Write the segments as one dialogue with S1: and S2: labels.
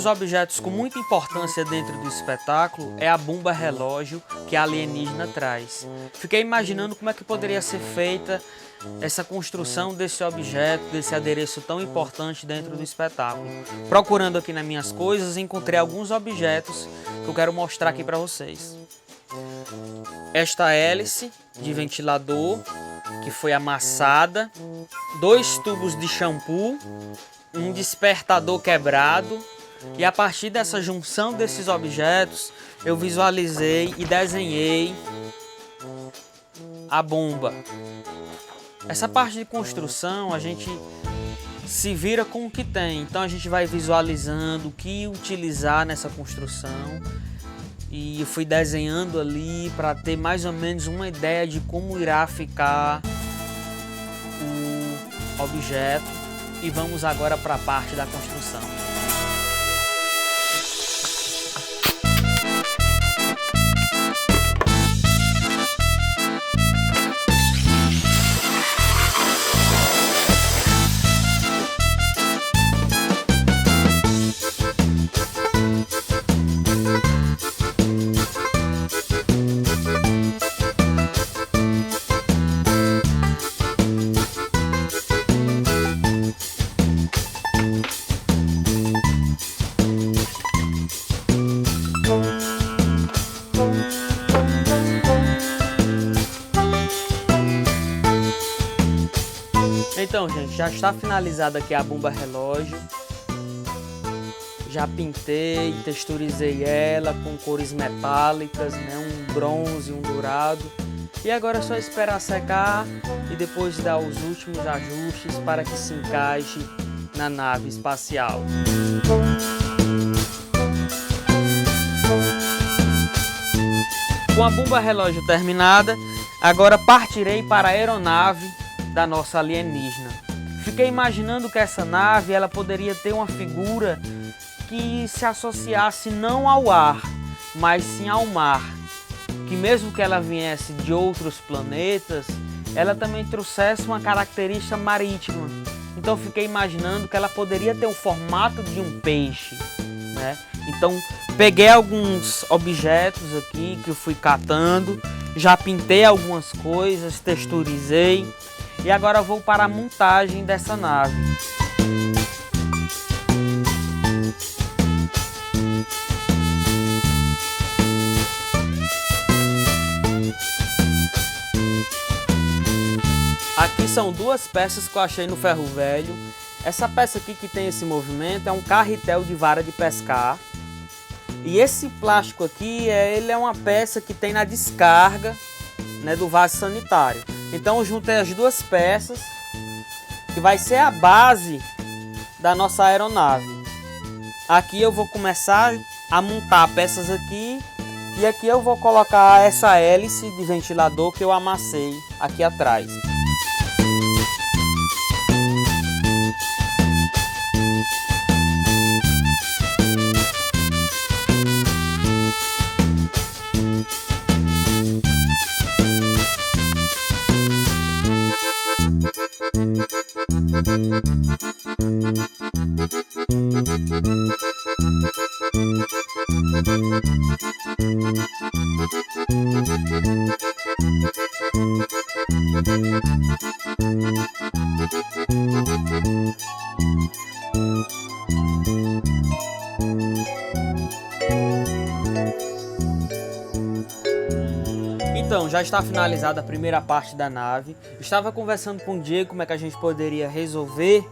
S1: dos objetos com muita importância dentro do espetáculo é a bomba relógio que a alienígena traz. Fiquei imaginando como é que poderia ser feita essa construção desse objeto, desse adereço tão importante dentro do espetáculo. Procurando aqui nas minhas coisas, encontrei alguns objetos que eu quero mostrar aqui para vocês. Esta hélice de ventilador que foi amassada, 2 tubos de shampoo, um despertador quebrado, e a partir dessa junção desses objetos eu visualizei e desenhei a bomba. Essa parte de construção a gente se vira com o que tem, então a gente vai visualizando o que utilizar nessa construção. E eu fui desenhando ali para ter mais ou menos uma ideia de como irá ficar o objeto. E vamos agora para a parte da construção. Então, gente, já está finalizada aqui a bomba relógio. Já pintei, texturizei ela com cores metálicas, né? Um bronze, um dourado. E agora é só esperar secar e depois dar os últimos ajustes para que se encaixe na nave espacial. Com a bomba relógio terminada, agora partirei para a aeronave da nossa alienígena. Fiquei imaginando que essa nave ela poderia ter uma figura que se associasse não ao ar, mas sim ao mar. Que mesmo que ela viesse de outros planetas, ela também trouxesse uma característica marítima. Então fiquei imaginando que ela poderia ter o formato de um peixe, né? Então peguei alguns objetos aqui que eu fui catando, já pintei algumas coisas, texturizei. E agora vou para a montagem dessa nave. Aqui são 2 peças que eu achei no ferro velho. Essa peça aqui que tem esse movimento é um carretel de vara de pescar. E esse plástico aqui, ele é uma peça que tem na descarga, né, do vaso sanitário. Então eu juntei as 2 peças, que vai ser a base da nossa aeronave. Aqui eu vou começar a montar peças aqui, e aqui eu vou colocar essa hélice de ventilador que eu amassei aqui atrás. Então, já está finalizada a primeira parte da nave. Estava conversando com o Diego como é que a gente poderia resolver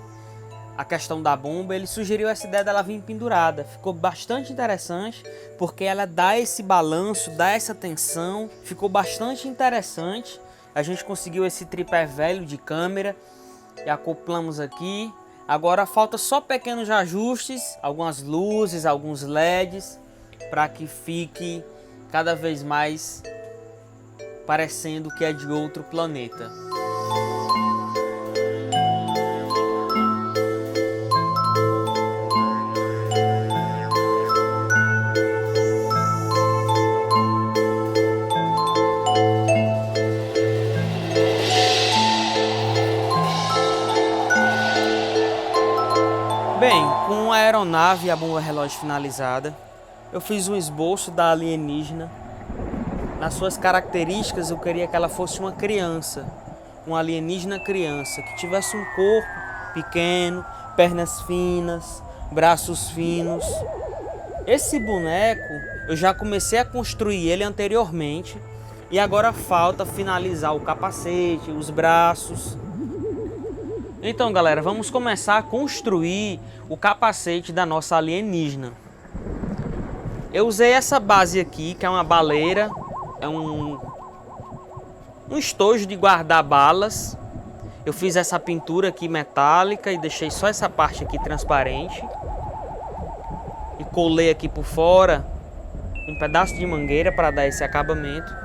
S1: a questão da bomba. Ele sugeriu essa ideia dela vir pendurada. Ficou bastante interessante, porque ela dá esse balanço, dá essa tensão. Ficou bastante interessante. A gente conseguiu esse tripé velho de câmera e acoplamos aqui. Agora falta só pequenos ajustes, algumas luzes, alguns LEDs, para que fique cada vez mais parecendo que é de outro planeta. aeronave e a bomba relógio finalizada. Eu fiz um esboço da alienígena. Nas suas características, eu queria que ela fosse uma criança, uma alienígena criança, que tivesse um corpo pequeno, pernas finas, braços finos. Esse boneco, eu já comecei a construir ele anteriormente e agora falta finalizar o capacete, os braços. Então, galera, vamos começar a construir o capacete da nossa alienígena. Eu usei essa base aqui, que é uma baleira, é um estojo de guardar balas. Eu fiz essa pintura aqui metálica e deixei só essa parte aqui transparente. E colei aqui por fora um pedaço de mangueira para dar esse acabamento.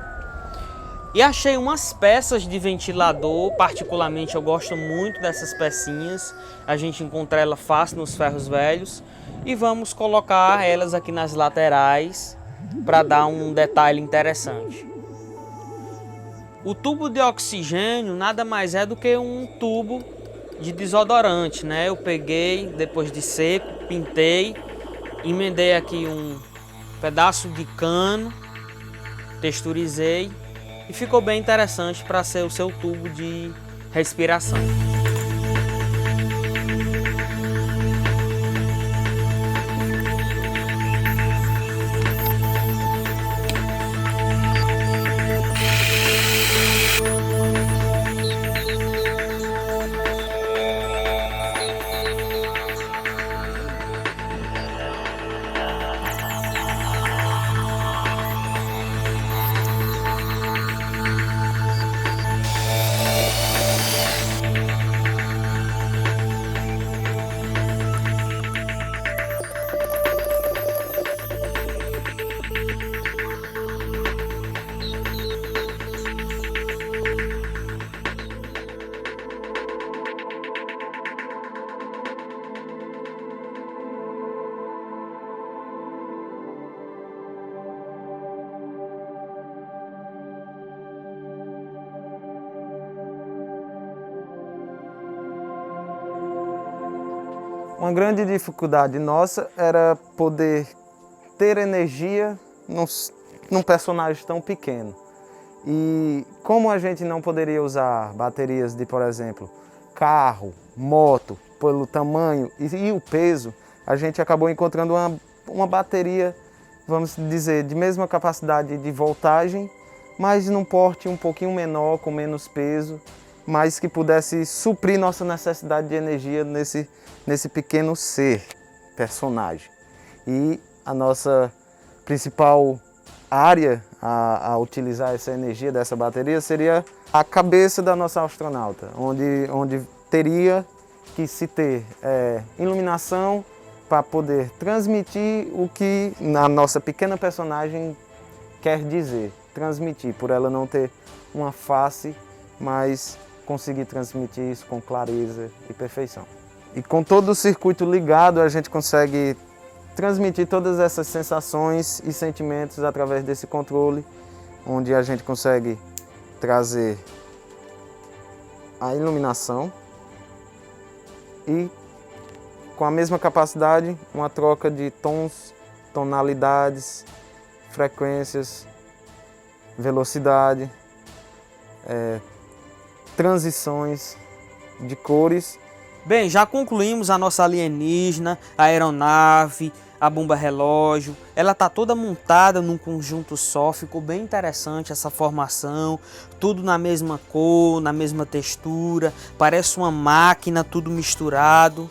S1: E achei umas peças de ventilador, particularmente eu gosto muito dessas pecinhas. A gente encontra ela fácil nos ferros velhos. E vamos colocar elas aqui nas laterais para dar um detalhe interessante. O tubo de oxigênio nada mais é do que um tubo de desodorante, né? Eu peguei, depois de seco, pintei, emendei aqui um pedaço de cano, texturizei e ficou bem interessante para ser o seu tubo de respiração.
S2: Uma grande dificuldade nossa era poder ter energia num personagem tão pequeno. E como a gente não poderia usar baterias de, por exemplo, carro, moto, pelo tamanho e o peso, a gente acabou encontrando uma bateria, vamos dizer, de mesma capacidade de voltagem, mas num porte um pouquinho menor, com menos peso, mas que pudesse suprir nossa necessidade de energia nesse pequeno ser, personagem. E a nossa principal área a utilizar essa energia dessa bateria seria a cabeça da nossa astronauta, onde teria que se ter iluminação para poder transmitir o que a nossa pequena personagem quer dizer, transmitir, por ela não ter uma face, mas conseguir transmitir isso com clareza e perfeição. E com todo o circuito ligado, a gente consegue transmitir todas essas sensações e sentimentos através desse controle, onde a gente consegue trazer a iluminação e, com a mesma capacidade, uma troca de tons, tonalidades, frequências, velocidade, transições de cores.
S1: Bem, já concluímos a nossa alienígena, a aeronave, a bomba relógio. Ela está toda montada num conjunto só, ficou bem interessante essa formação, tudo na mesma cor, na mesma textura, parece uma máquina, tudo misturado.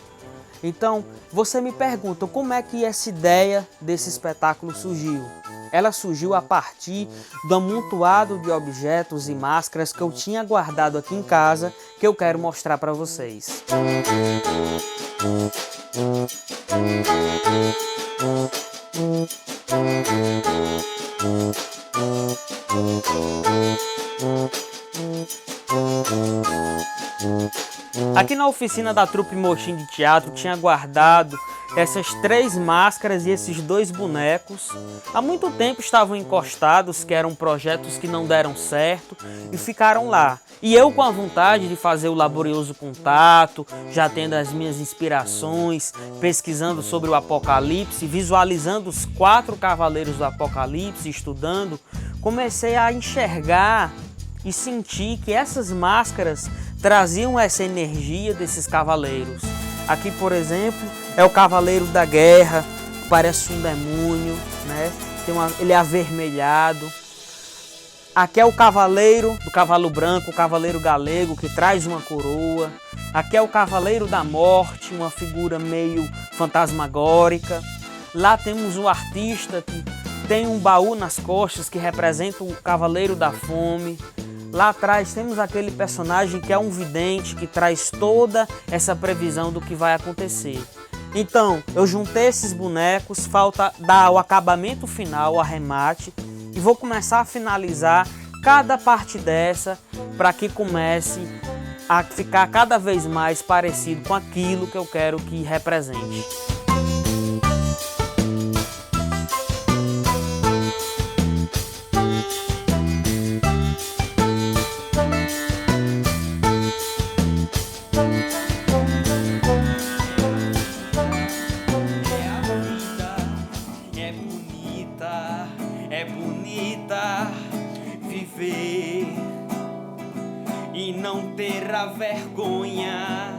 S1: Então, você me pergunta como é que essa ideia desse espetáculo surgiu? Ela surgiu a partir do amontoado de objetos e máscaras que eu tinha guardado aqui em casa, que eu quero mostrar para vocês. Aqui na oficina da Trupe Motim de Teatro tinha guardado essas 3 máscaras e esses 2 bonecos há muito tempo estavam encostados, que eram projetos que não deram certo e ficaram lá. E eu com a vontade de fazer o laborioso contato, já tendo as minhas inspirações, pesquisando sobre o Apocalipse, visualizando os 4 cavaleiros do Apocalipse, estudando, comecei a enxergar e sentir que essas máscaras traziam essa energia desses cavaleiros. Aqui, por exemplo, é o Cavaleiro da Guerra, que parece um demônio, né? Ele é avermelhado. Aqui é o Cavaleiro do Cavalo Branco, o Cavaleiro Galego, que traz uma coroa. Aqui é o Cavaleiro da Morte, uma figura meio fantasmagórica. Lá temos o artista que tem um baú nas costas que representa o Cavaleiro da Fome. Lá atrás temos aquele personagem que é um vidente, que traz toda essa previsão do que vai acontecer. Então, eu juntei esses bonecos, falta dar o acabamento final, o arremate, e vou começar a finalizar cada parte dessa para que comece a ficar cada vez mais parecido com aquilo que eu quero que represente. É bonita viver e não ter a vergonha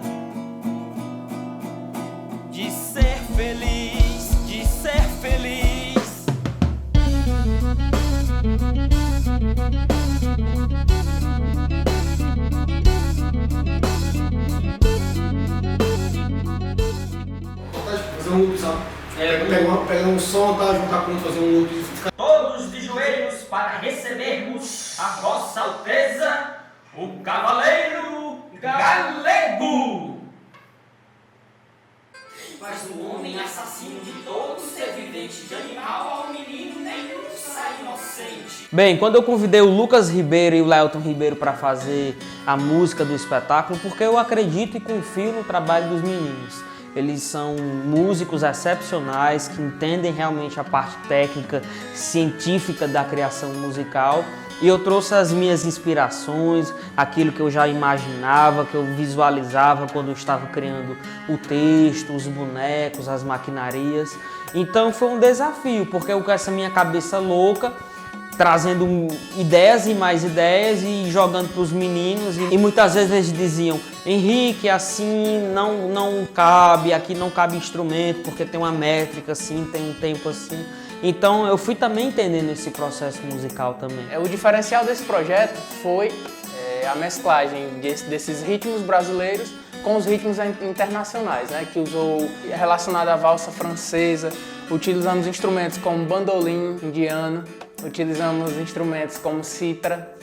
S1: de ser feliz, de ser feliz.
S3: Fazer um loop, sabe? Pegar um som, tá? Juntar com fazer um loop.
S1: Todos de joelhos para recebermos a Vossa Alteza, o Cavaleiro Galego. Mas o homem assassino de todo ser vivente, de animal ao menino, nenhum sai inocente. Bem, quando eu convidei o Lucas Ribeiro e o Lelton Ribeiro para fazer a música do espetáculo, porque eu acredito e confio no trabalho dos meninos. Eles são músicos excepcionais que entendem realmente a parte técnica, científica da criação musical. E eu trouxe as minhas inspirações, aquilo que eu já imaginava, que eu visualizava quando eu estava criando o texto, os bonecos, as maquinarias. Então foi um desafio, porque eu com essa minha cabeça louca, trazendo ideias e mais ideias e jogando para os meninos. E muitas vezes eles diziam: Henrique, assim não cabe, aqui não cabe instrumento, porque tem uma métrica assim, tem um tempo assim. Então eu fui também entendendo esse processo musical também.
S4: O diferencial desse projeto foi a mesclagem desses ritmos brasileiros com os ritmos internacionais, né? Que usou relacionado à valsa francesa, utilizamos instrumentos como bandolim indiano, utilizamos instrumentos como cítara,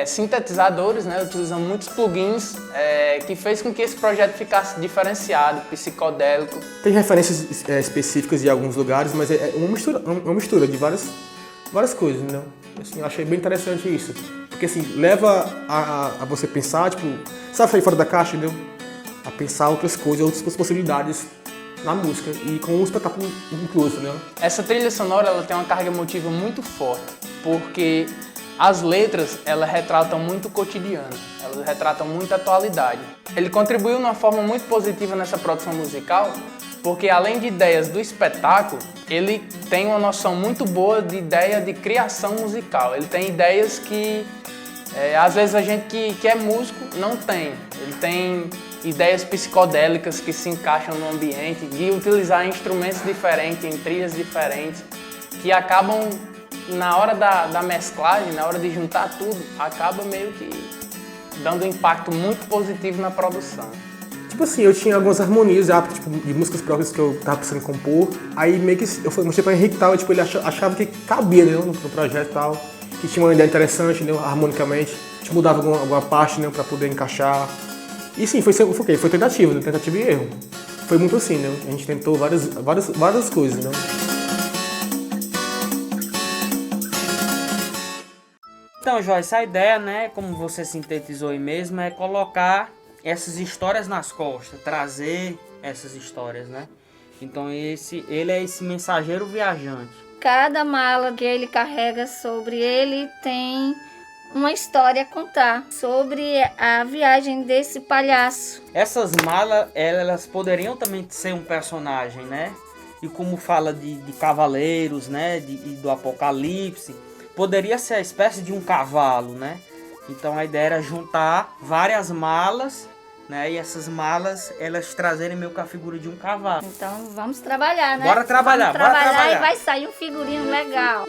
S4: sintetizadores, né? Utilizamos muitos plugins que fez com que esse projeto ficasse diferenciado, psicodélico.
S3: Tem referências específicas de alguns lugares, mas é uma mistura de várias coisas, né? Assim, eu achei bem interessante isso, porque assim, leva a você pensar, tipo, sabe, sair fora da caixa, entendeu? A pensar outras coisas, outras possibilidades na música e com o espetáculo incluso, né?
S4: Essa trilha sonora ela tem uma carga emotiva muito forte, porque as letras elas retratam muito o cotidiano, elas retratam muito a atualidade. Ele contribuiu de uma forma muito positiva nessa produção musical, porque além de ideias do espetáculo, ele tem uma noção muito boa de ideia de criação musical. Ele tem ideias que às vezes a gente que é músico não tem. Ele tem ideias psicodélicas que se encaixam no ambiente, de utilizar instrumentos diferentes, em trilhas diferentes, que acabam, na hora da mesclagem, na hora de juntar tudo, acaba meio que dando um impacto muito positivo na produção.
S3: Tipo assim, eu tinha algumas harmonias já, tipo, de músicas próprias que eu tava pensando em compor, aí meio que eu mostrei pra Henrique e tal, tipo, ele achava que cabia, né, no projeto e tal, que tinha uma ideia interessante, né, harmonicamente, a gente mudava alguma parte, né, pra poder encaixar. E sim, foi tentativa, né? Tentativa e erro. Foi muito assim, né? A gente tentou várias coisas, né?
S1: Então, Joyce, a ideia, né, como você sintetizou aí mesmo, é colocar essas histórias nas costas, trazer essas histórias, né? Então ele é esse mensageiro viajante.
S5: Cada mala que ele carrega sobre ele tem uma história a contar sobre a viagem desse palhaço.
S1: Essas malas, elas poderiam também ser um personagem, né? E como fala de cavaleiros, né? E do apocalipse, poderia ser a espécie de um cavalo, né? Então a ideia era juntar várias malas, né? E essas malas, elas trazerem meio que a figura de um cavalo.
S5: Então vamos trabalhar, né?
S1: Bora trabalhar,
S5: vamos trabalhar,
S1: bora trabalhar.
S5: E vai sair um figurino legal.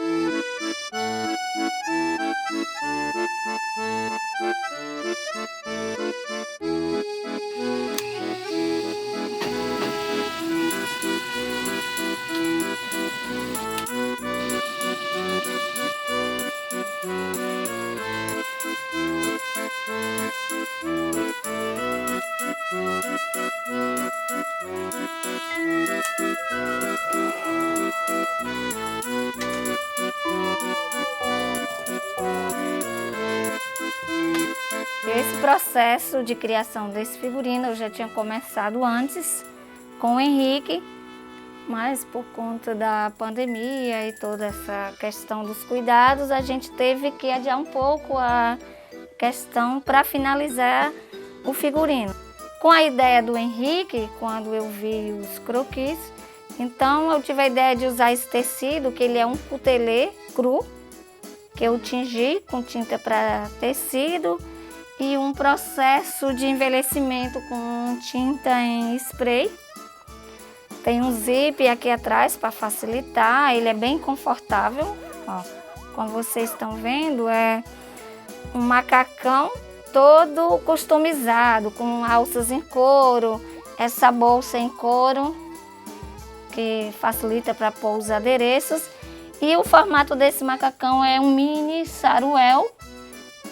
S5: Esse processo de criação desse figurino eu já tinha começado antes com o Henrique, mas por conta da pandemia e toda essa questão dos cuidados, a gente teve que adiar um pouco a questão para finalizar o figurino. Com a ideia do Henrique, quando eu vi os croquis, então eu tive a ideia de usar esse tecido, que ele é um cutelê cru, que eu tingi com tinta para tecido e um processo de envelhecimento com tinta em spray. Tem um zip aqui atrás para facilitar, ele é bem confortável. Ó, como vocês estão vendo, é um macacão todo customizado, com alças em couro, essa bolsa em couro, que facilita para pôr os adereços. E o formato desse macacão é um mini saruel,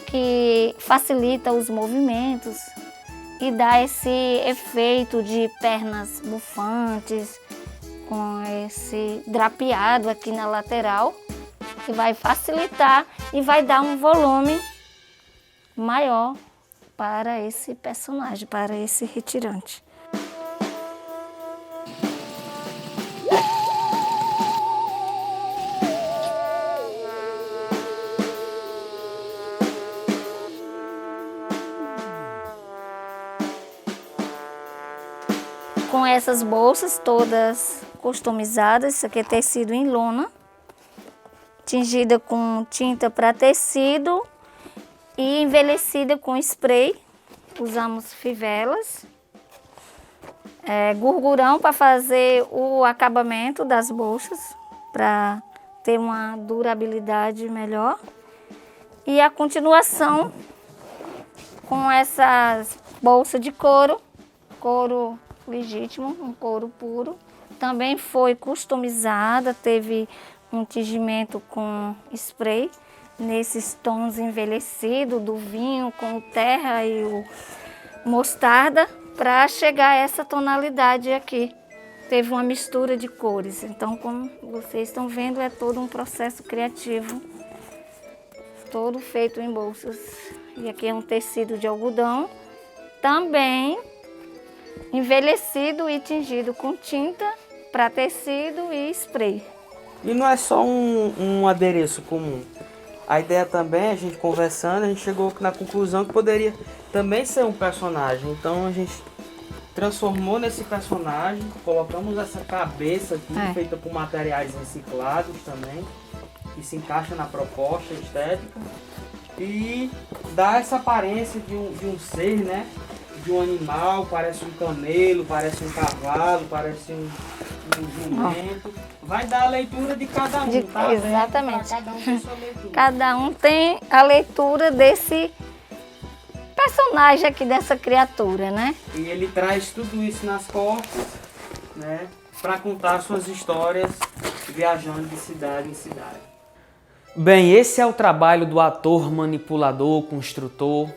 S5: que facilita os movimentos e dá esse efeito de pernas bufantes, com esse drapeado aqui na lateral, que vai facilitar e vai dar um volume maior para esse personagem, para esse retirante. Com essas bolsas todas customizadas, isso aqui é tecido em lona, tingida com tinta para tecido e envelhecida com spray. Usamos fivelas, gurgurão para fazer o acabamento das bolsas, para ter uma durabilidade melhor. E a continuação com essas bolsas de couro legítimo, um couro puro. Também foi customizada, teve um tingimento com spray nesses tons envelhecidos do vinho com o terra e o mostarda para chegar a essa tonalidade aqui. Teve uma mistura de cores, então como vocês estão vendo é todo um processo criativo, todo feito em bolsas. E aqui é um tecido de algodão, também envelhecido e tingido com tinta para tecido e spray.
S1: E não é só um adereço comum. A ideia também, a gente conversando, a gente chegou na conclusão que poderia também ser um personagem. Então a gente transformou nesse personagem, colocamos essa cabeça aqui, feita com materiais reciclados também, que se encaixa na proposta estética e dá essa aparência de um ser, né? De um animal, parece um camelo, parece um cavalo, parece um jumento. Vai dar a leitura de cada um, tá?
S5: Exatamente.
S1: Cada um tem sua leitura.
S5: Cada um tem a leitura desse personagem aqui, dessa criatura, né?
S1: E ele traz tudo isso nas costas, né? Para contar suas histórias viajando de cidade em cidade. Bem, esse é o trabalho do ator manipulador, construtor.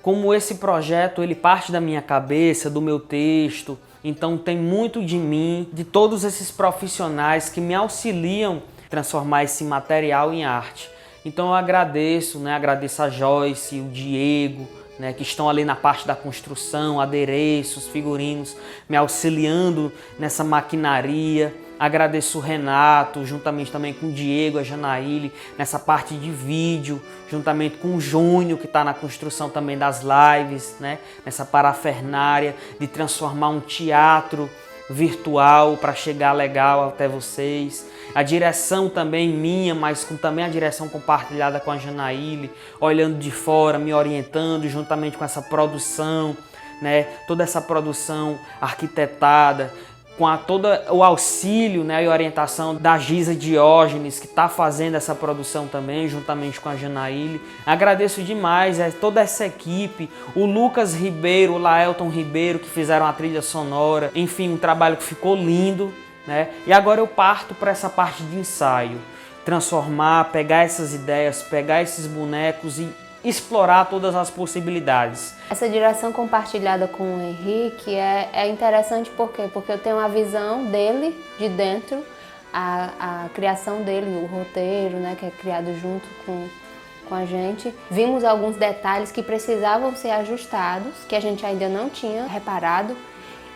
S1: Como esse projeto ele parte da minha cabeça, do meu texto, então tem muito de mim, de todos esses profissionais que me auxiliam a transformar esse material em arte. Então eu agradeço, né? Agradeço a Joyce, o Diego, né, que estão ali na parte da construção, adereços, figurinos, me auxiliando nessa maquinaria. Agradeço o Renato, juntamente também com o Diego, a Janaíle, nessa parte de vídeo, juntamente com o Júnior, que está na construção também das lives, né, nessa parafernária de transformar um teatro virtual para chegar legal até vocês. A direção também minha, mas também a direção compartilhada com a Janaíle, olhando de fora, me orientando juntamente com essa produção, né? Toda essa produção arquitetada, com todo o auxílio, né, e orientação da Giza Diógenes, que está fazendo essa produção também, juntamente com a Janaíle. Agradeço demais toda essa equipe, o Lucas Ribeiro, o Laelton Ribeiro, que fizeram a trilha sonora. Enfim, um trabalho que ficou lindo, né? E agora eu parto para essa parte de ensaio. Transformar, pegar essas ideias, pegar esses bonecos e explorar todas as possibilidades.
S6: Essa direção compartilhada com o Henrique é interessante por quê? Porque eu tenho a visão dele de dentro, a criação dele, o roteiro, né, que é criado junto com a gente. Vimos alguns detalhes que precisavam ser ajustados, que a gente ainda não tinha reparado,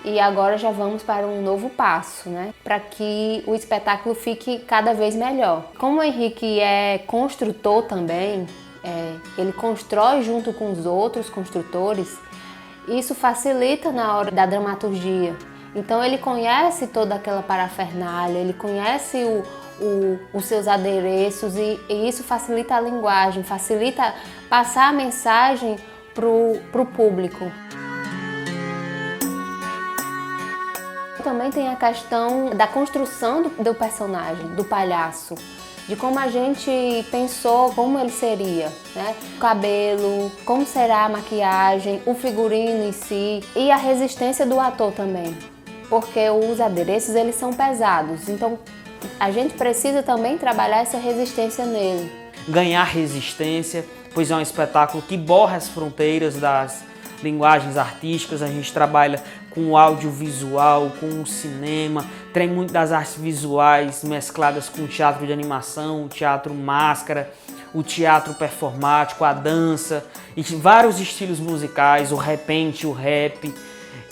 S6: e agora já vamos para um novo passo, né, para que o espetáculo fique cada vez melhor. Como o Henrique é construtor também, ele constrói junto com os outros construtores, isso facilita na hora da dramaturgia. Então ele conhece toda aquela parafernália, ele conhece os seus adereços e isso facilita a linguagem, facilita passar a mensagem para o público. Também tem a questão da construção do personagem, do palhaço, de como a gente pensou como ele seria, né? O cabelo, como será a maquiagem, o figurino em si e a resistência do ator também, porque os adereços eles são pesados, então a gente precisa também trabalhar essa resistência nele.
S1: Ganhar resistência, pois é um espetáculo que borra as fronteiras das linguagens artísticas. A gente trabalha com o audiovisual, com o cinema, tem muito das artes visuais mescladas com o teatro de animação, o teatro máscara, o teatro performático, a dança e vários estilos musicais, o repente, o rap.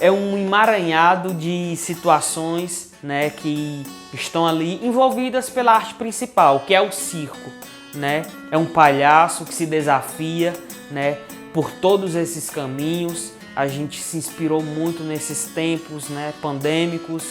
S1: É um emaranhado de situações, né, que estão ali envolvidas pela arte principal, que é o circo, né? É um palhaço que se desafia, né, por todos esses caminhos. A gente se inspirou muito nesses tempos, né, pandêmicos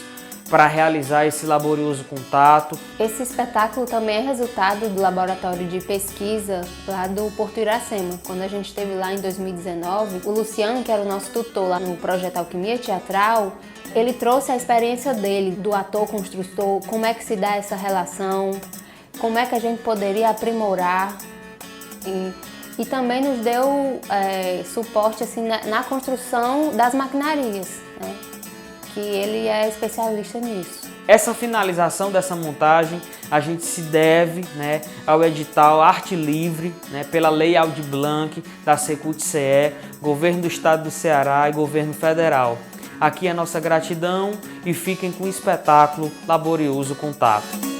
S1: para realizar esse laborioso contato.
S6: Esse espetáculo também é resultado do laboratório de pesquisa lá do Porto Iracema. Quando a gente esteve lá em 2019, o Luciano, que era o nosso tutor lá no projeto Alquimia Teatral, ele trouxe a experiência dele, do ator-construtor, como é que se dá essa relação, como é que a gente poderia aprimorar. E também nos deu suporte assim, na construção das maquinarias, né? Que ele é especialista nisso.
S1: Essa finalização dessa montagem a gente se deve, né, ao edital Arte Livre, né, pela Lei Aldir Blanc, da Secult-CE, Governo do Estado do Ceará e Governo Federal. Aqui é a nossa gratidão e fiquem com o espetáculo Laborioso Contato.